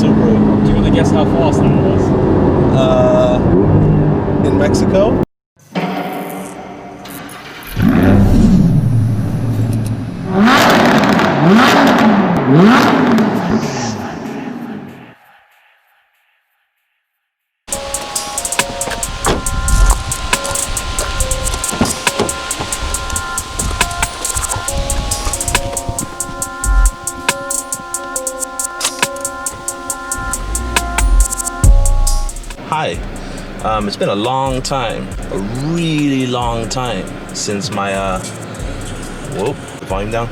Subaru. Do you want to guess how fast that was? In Mexico. Hi, it's been a long time, a really long time since my, whoa, volume down.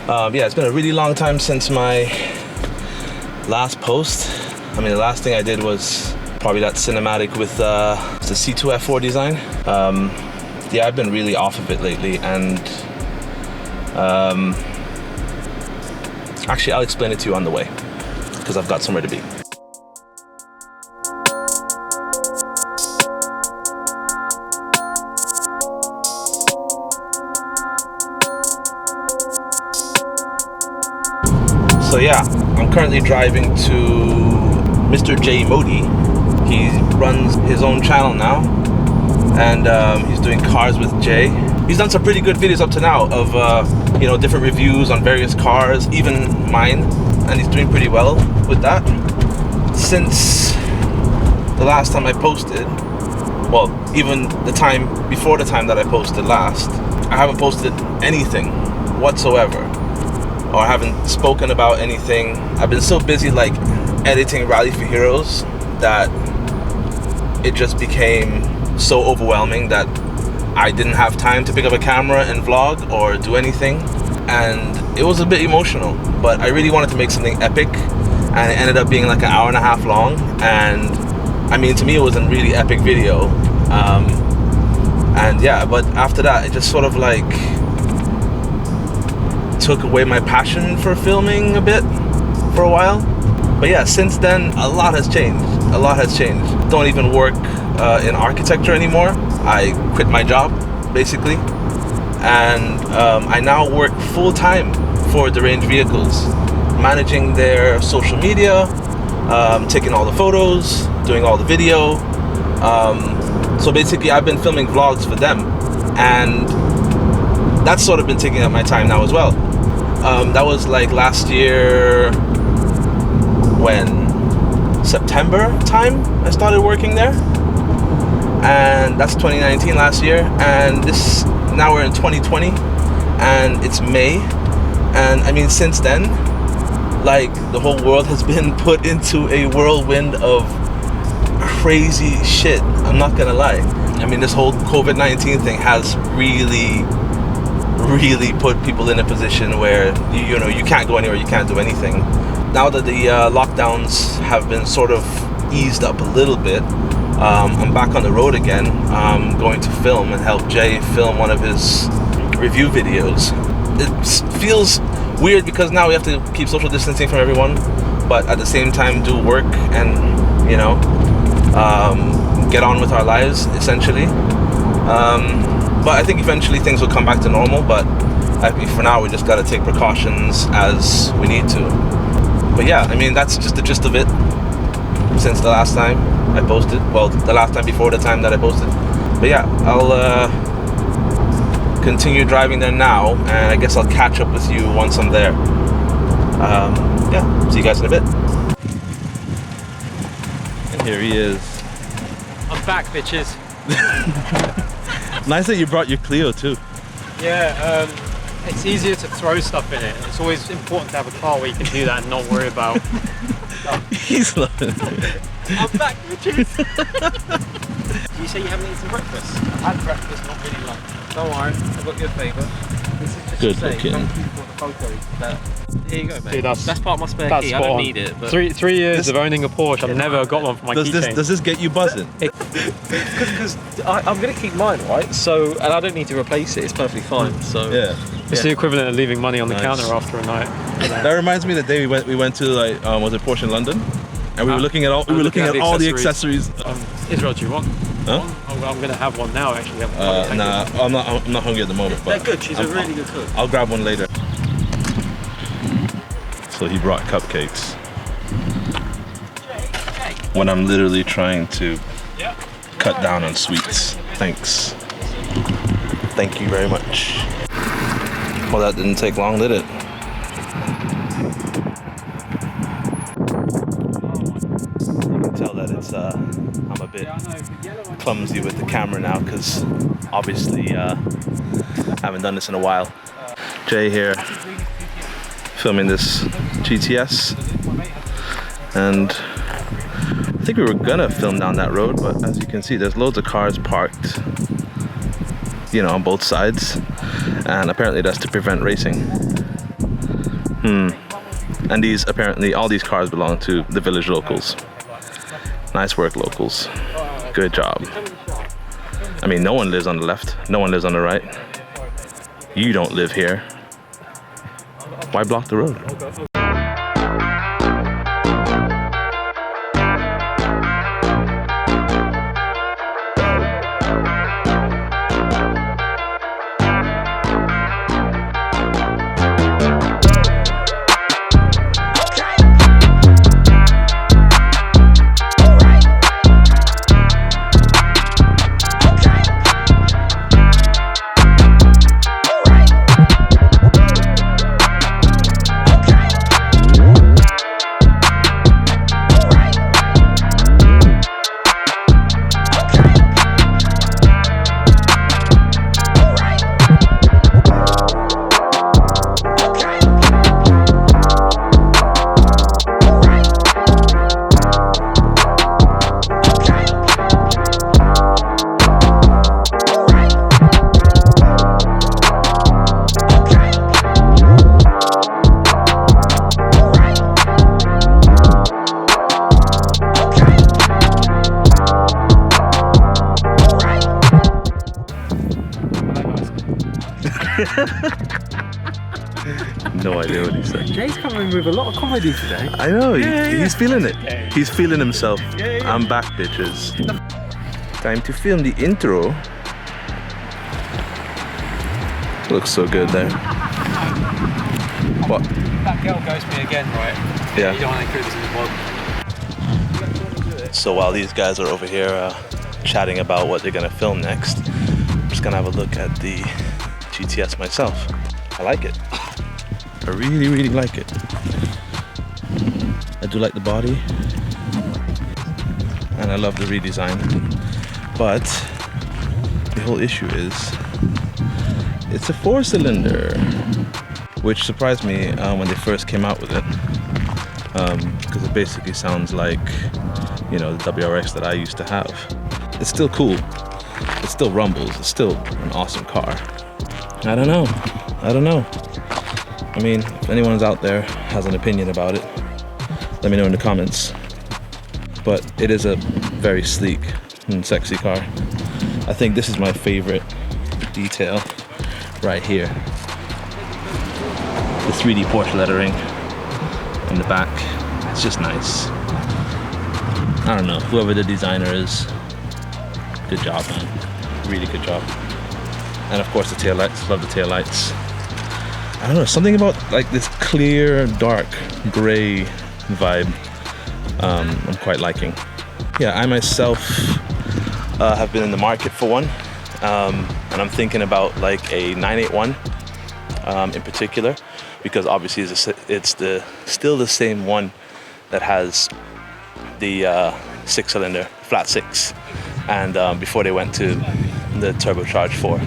Yeah, it's been a really long time since my last post. I mean, the last thing I did was probably that cinematic with the C2 F4 design. Yeah, I've been really off of it lately, and actually I'll explain it to you on the way, because I've got somewhere to be. So yeah, I'm currently driving to Mr. J Modi. He runs his own channel now, and he's doing Cars with Jay. He's done some pretty good videos up to now of you know, different reviews on various cars, even mine, and he's doing pretty well with that. Since the last time I posted, well, even the time before the time that I posted last, I haven't posted anything whatsoever, or I haven't spoken about anything. I've been so busy like editing Rally for Heroes that it just became so overwhelming that I didn't have time to pick up a camera and vlog or do anything, and it was a bit emotional, but I really wanted to make something epic, and it ended up being like an hour and a half long, and I mean, to me it was a really epic video, and yeah, but after that it just sort of like took away my passion for filming a bit for a while. But yeah, since then a lot has changed. A lot has changed. Don't even work in architecture anymore. I quit my job basically, and I now work full-time for Deranged Vehicles, managing their social media, taking all the photos, doing all the video. So basically I've been filming vlogs for them, and that's sort of been taking up my time now as well. That was like last year, when September time I started working there, and that's 2019, last year, and this, now we're in 2020 and it's May, and I mean, since then, like, the whole world has been put into a whirlwind of crazy shit. I'm not gonna lie. I mean, this whole COVID-19 thing has really put people in a position where you know, you can't go anywhere, you can't do anything. Now that the lockdowns have been sort of eased up a little bit, I'm back on the road again. I'm going to film and help Jay film one of his review videos. It feels weird because now we have to keep social distancing from everyone, but at the same time do work and, you know, get on with our lives essentially. But I think eventually things will come back to normal, but I think for now we just gotta take precautions as we need to. But yeah, I mean, that's just the gist of it since the last time I posted. Well, the last time before the time that I posted. But yeah, I'll continue driving there now, and I guess I'll catch up with you once I'm there. Yeah, see you guys in a bit. And here he is. I'm back, bitches. Nice that you brought your Clio too. Yeah, it's easier to throw stuff in it. It's always important to have a car where you can do that and not worry about. He's loving it. I'm back, bitches. Do you say you haven't eaten breakfast? I've had breakfast, not really lunch. Don't worry, I've got your favour. This is just good to say, looking. thank you for the photos. But here you go, mate. Dude, that's part of my spare key. I don't need it. But Three years of owning a Porsche, I've never got one for my keychain. Does this get you buzzing? Because I'm going to keep mine, right? So, and I don't need to replace it. It's perfectly fine. So Yeah. It's the equivalent of leaving money on the Nice. counter after a night. That reminds me of the day we went to, like, was it Porsche in London? And we were looking at all the accessories. Israel, do you want? Huh? Oh, well, I'm going to have one now, actually. Nah, I'm not hungry at the moment. they're But good. She's a really good cook. I'll grab one later. So he brought cupcakes. when I'm literally trying to cut down on sweets. Thanks. Thank you very much. Well, that didn't take long, did it? You can tell that it's I'm a bit clumsy with the camera now because obviously haven't done this in a while. Jay here filming this GTS, and I think we were gonna film down that road, but as you can see there's loads of cars parked, you know, on both sides, and apparently that's to prevent racing. And these apparently all these cars belong to the village locals. Nice work, locals. Good job. I mean, no one lives on the left, no one lives on the right. You don't live here. Why block the road? No idea what he said. Jay's coming with a lot of comedy today. I know, he's feeling it. He's feeling himself. I'm back, bitches. Time to film the intro. Looks so good there. What? That girl goes me again, right? Yeah. You don't want to include this in the vlog. So while these guys are over here chatting about what they're gonna film next, I'm just gonna have a look at the GTS myself. I like it. I really, really like it. I do like the body, and I love the redesign. But the whole issue is it's a 4-cylinder, which surprised me when they first came out with it, because it basically sounds like, you know, the WRX that I used to have. It's still cool. It still rumbles. It's still an awesome car. I don't know. I mean, if anyone's out there has an opinion about it, let me know in the comments. But it is a very sleek and sexy car. I think this is my favorite detail right here. The 3D Porsche lettering in the back. It's just nice. I don't know, whoever the designer is, good job, man. Really good job. And of course the taillights, love the taillights. I don't know, something about like this clear, dark, gray vibe I'm quite liking. Yeah, I myself have been in the market for one, and I'm thinking about like a 981 in particular, because obviously it's still the same one that has the 6-cylinder, flat 6, and before they went to the turbocharged 4.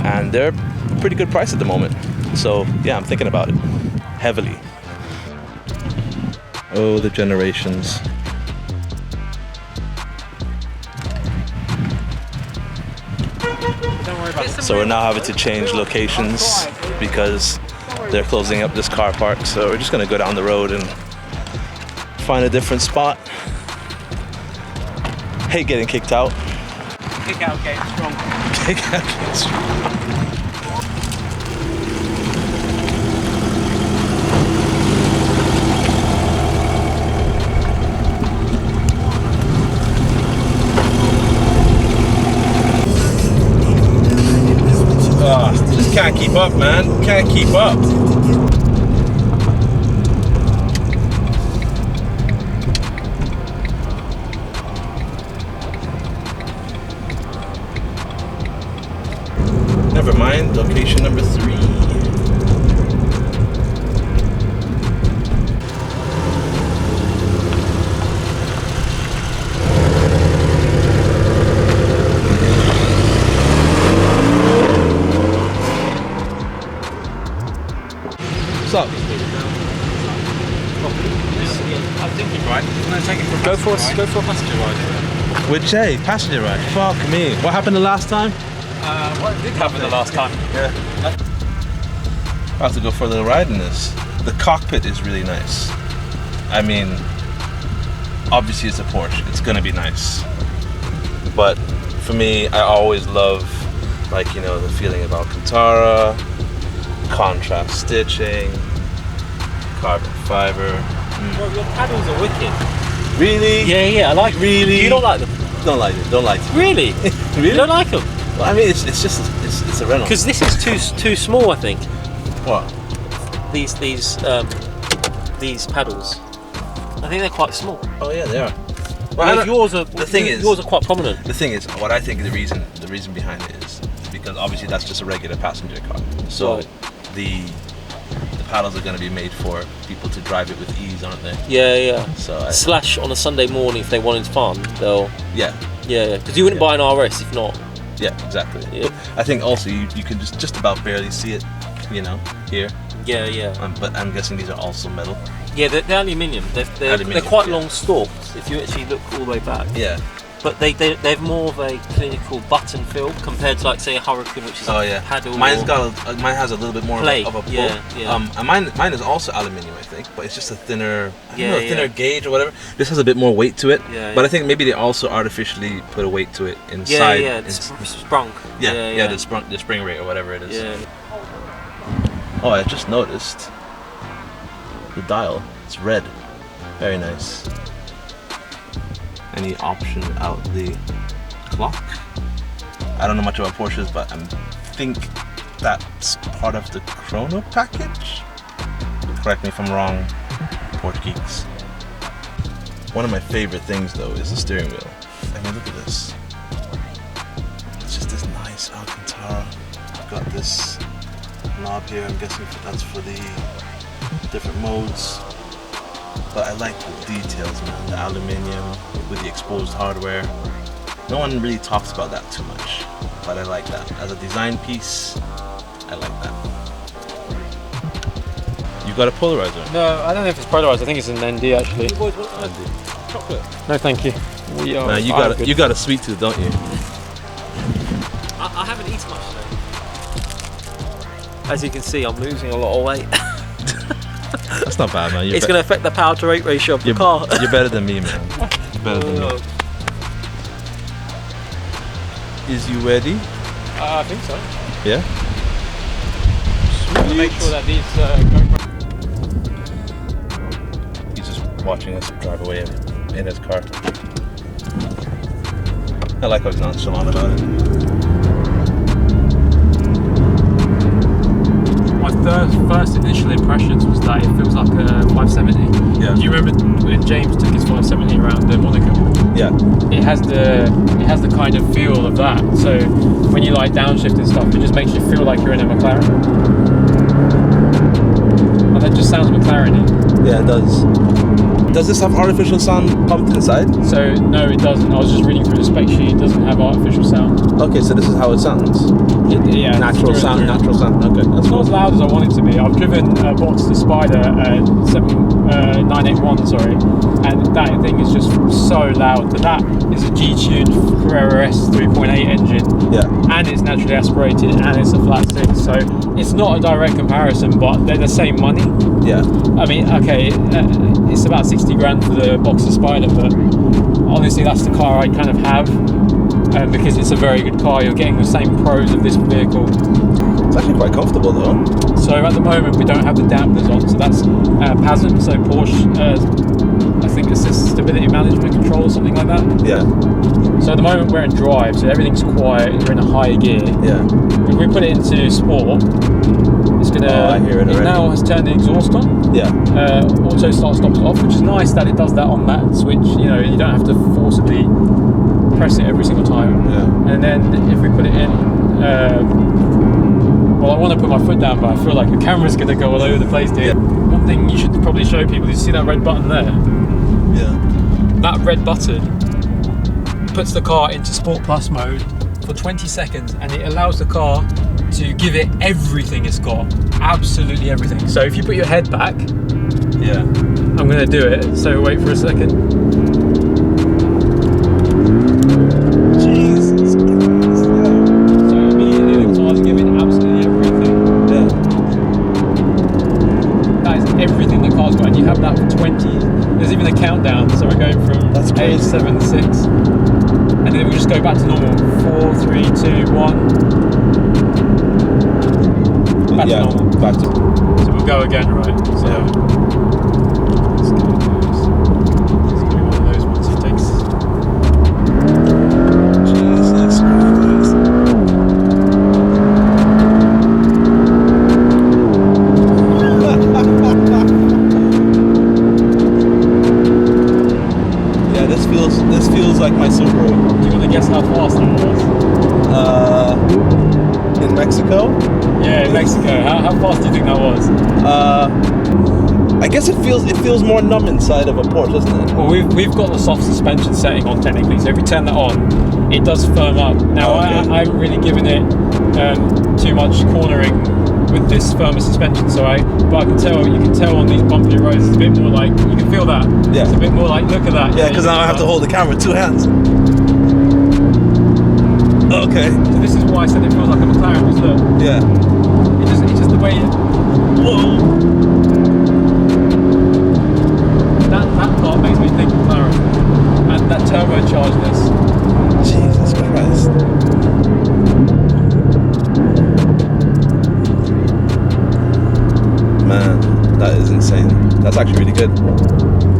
And they're a pretty good price at the moment. So yeah, I'm thinking about it heavily. Oh, the generations. So we're now having to change locations because they're closing up this car park. So we're just gonna go down the road and find a different spot. Hate getting kicked out. Kick out game strong. Kick out game strong. Just can't keep up, man. Can't keep up. number 3. What's up? I'm thinking, right? I'm going to take it for a go for a passenger ride. With Jay, passenger ride. Fuck me. What happened the last time? What did happen the last time? Yeah. I'll have to go for a little ride in this. The cockpit is really nice. I mean, obviously it's a Porsche. It's gonna be nice. But for me, I always love, like, you know, the feeling of Alcantara, contrast stitching, carbon fiber. Well, your paddles are wicked. Really? Yeah, I like them. Really? You don't like them? Don't like it. Don't like it. Really? Really? You don't like them? Well, I mean, it's just it's a Renault. Because this is too small, I think. What? These paddles. I think they're quite small. Oh yeah, they are. Well, yours are. The thing is, yours are quite prominent. The thing is, what I think the reason behind it is because obviously that's just a regular passenger car. So Right. the paddles are going to be made for people to drive it with ease, aren't they? Yeah. So Slash on a Sunday morning if they wanted fun, they'll. yeah. Because you wouldn't buy an RS if not. Yeah, exactly. Yeah. But I think also you can just about barely see it, you know, here. Yeah. But I'm guessing these are also metal. Yeah, they're aluminium. They're quite long stalks if you actually look all the way back. Yeah. But they have more of a clinical button feel compared to, like, say, a Hurricane, which is a paddle. Mine has a little bit more plate. of a pull. Yeah. And mine is also aluminium, I think, but it's just a thinner, thinner gauge or whatever. This has a bit more weight to it. Yeah, but I think maybe they also artificially put a weight to it inside. Yeah. It's sprung. Yeah. The spring rate or whatever it is. Yeah. Oh, I just noticed the dial. It's red. Very nice. And he optioned out the clock. I don't know much about Porsches, but I think that's part of the chrono package. Correct me if I'm wrong, Porsche geeks. One of my favorite things though is the steering wheel. I mean, look at this. It's just this nice Alcantara. I've got this knob here. I'm guessing that's for the different modes. But I like the details, man. The aluminium with the exposed hardware. No one really talks about that too much, but I like that. As a design piece, I like that. You got a polarizer? No, I don't know if it's polarized. I think it's an ND actually. Chocolate. No, thank you. We are. Man, you got a sweet tooth, don't you? I haven't eaten much today. As you can see, I'm losing a lot of weight. That's not bad, man. It's going to affect the power to weight ratio of the car. You're better than me, man. You're better than me. Is you ready? I think so. Yeah? Sweet. Make sure that these go. He's just watching us drive away in his car. I like how he's nonchalant about it. My first initial impressions was that it feels like a 570. Yeah. Do you remember when James took his 570 around Monaco? Yeah. It has the kind of feel of that. So when you like downshift and stuff, it just makes you feel like you're in a McLaren. And that just sounds McLaren-y. Yeah, it does. Does this have artificial sound pumped inside? So no, it doesn't. I was just reading through the spec sheet. It doesn't have artificial sound. Okay, so this is how it sounds. Yeah, Natural sound. Okay, that's it's not as loud as I want it to be. I've driven a Boxster Spider 981, sorry, and that thing is just so loud. But that is a G-tuned Carrera S 3.8 engine. Yeah. And it's naturally aspirated, and it's a flat six. So it's not a direct comparison, but they're the same money. Yeah. I mean, okay, it's about 60 grand for the Boxster Spider, but honestly, that's the car I kind of have. Because it's a very good car, you're getting the same pros of this vehicle. It's actually quite comfortable though. So at the moment we don't have the dampers on, so that's PASM, so Porsche, I think it's a stability management control or something like that. Yeah. So at the moment we're in drive, so everything's quiet, you're in a higher gear. Yeah. If we put it into sport, it's gonna. Oh, I hear it already. Now has turned the exhaust on. Yeah. Auto start stops off, which is nice that it does that on that switch. You know, you don't have to forcibly press it every single time. Yeah. And then if we put it in Well, I want to put my foot down, but I feel like the camera's going to go all over the place, dude. Yeah. One thing you should probably show people, you see that red button there? Yeah. That red button puts the car into Sport Plus mode for 20 seconds, and it allows the car to give it everything it's got. Absolutely everything. So if you put your head back, Yeah. I'm going to do it, so wait for a second. Jesus Christ. So immediately the car's giving absolutely everything. Yeah. That is everything the car's got, and you have that for 20. There's even a countdown, so we're going from That's 8, crazy. 7, 6, and then we'll just go back to normal. 4, 3, 2, 1. Back to normal. Back to. So we'll go again, right? So Yeah. let's go. It's gonna be one of those ones he takes. Jesus Christ. Yeah, this feels like my Subaru. Do you want to guess how fast that was? In Mexico. Yeah, in Mexico. How fast do you think that was? I guess it feels more numb inside of a Porsche, doesn't it? Well, we've got the soft suspension setting on technically, so if we turn that on, it does firm up. Now, Oh, okay. I haven't really given it too much cornering with this firmer suspension, but I can tell, you can tell on these bumpy roads, it's a bit more like, you can feel that. Yeah. It's a bit more like, look at that. Yeah, because now I have to hold the camera with 2 hands. Okay. So this is why I said it feels like a McLaren, because look, Yeah. it's just the way it, Whoa. that part makes me think McLaren, and that turbochargedness. Jesus Christ. Man, that is insane. That's actually really good.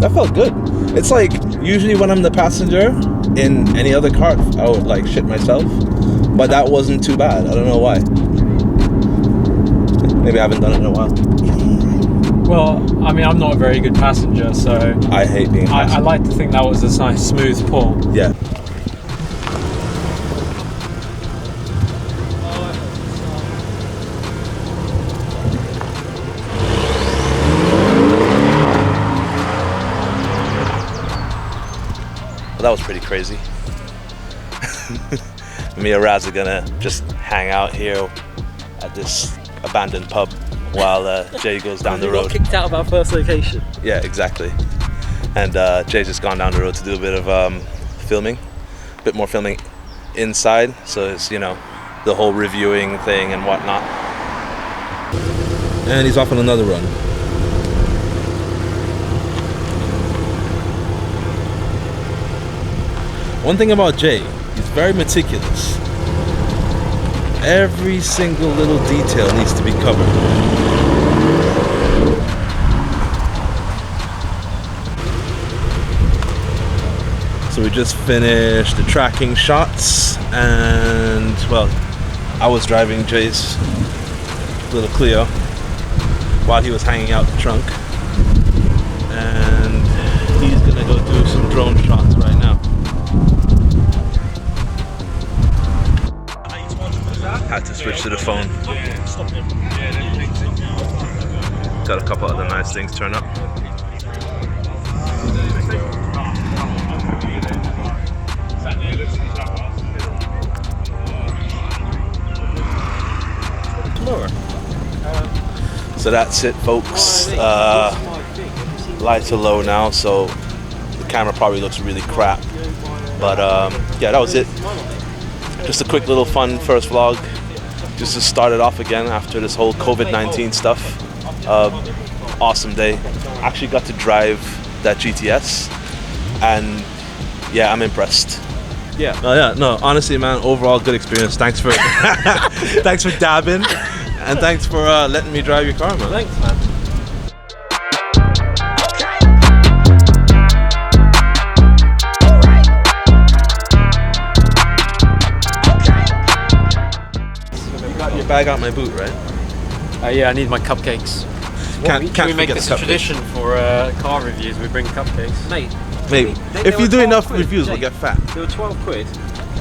That felt good. It's like, usually when I'm the passenger in any other car, I would like shit myself. But that wasn't too bad. I don't know why. Maybe I haven't done it in a while. Well, I mean, I'm not a very good passenger, so I hate being a I passenger. like to think that was a nice smooth pull. Yeah. Well, that was pretty crazy. Me and Raz are gonna just hang out here at this abandoned pub while Jay goes down the road. Kicked out of our first location. Yeah, exactly. And Jay's just gone down the road to do a bit of filming, a bit more filming inside. So it's, you know, the whole reviewing thing and whatnot. And he's off on another run. One thing about Jay, he's very meticulous. Every single little detail needs to be covered. So we just finished the tracking shots, and well, I was driving Jay's little Clio while he was hanging out the trunk, and he's gonna go do some drone shots right now. Had to switch to the phone. Got a couple other nice things turn up. So that's it, folks. Lights are low now, so the camera probably looks really crap. But yeah, that was it. Just a quick little fun first vlog, just to start it off again after this whole COVID-19 stuff. Awesome day. Actually got to drive that GTS, and yeah, I'm impressed. Yeah. Oh yeah, no, honestly, man, overall good experience. Thanks for thanks for dabbing, and thanks for letting me drive your car, man. Thanks, man. You bag out my boot, right? Yeah, I need my cupcakes. Can't we make forget this the a cupcakes. tradition for car reviews? We bring cupcakes. Mate, Maybe. they If were you do 12 enough quid, reviews, we'll Jake. get fat. They were 12 quid.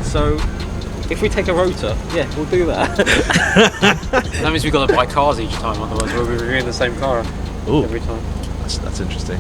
So If we take a rotor, yeah, we'll do that. That means we've got to buy cars each time, otherwise we'll be reviewing the same car Ooh, every time. that's interesting.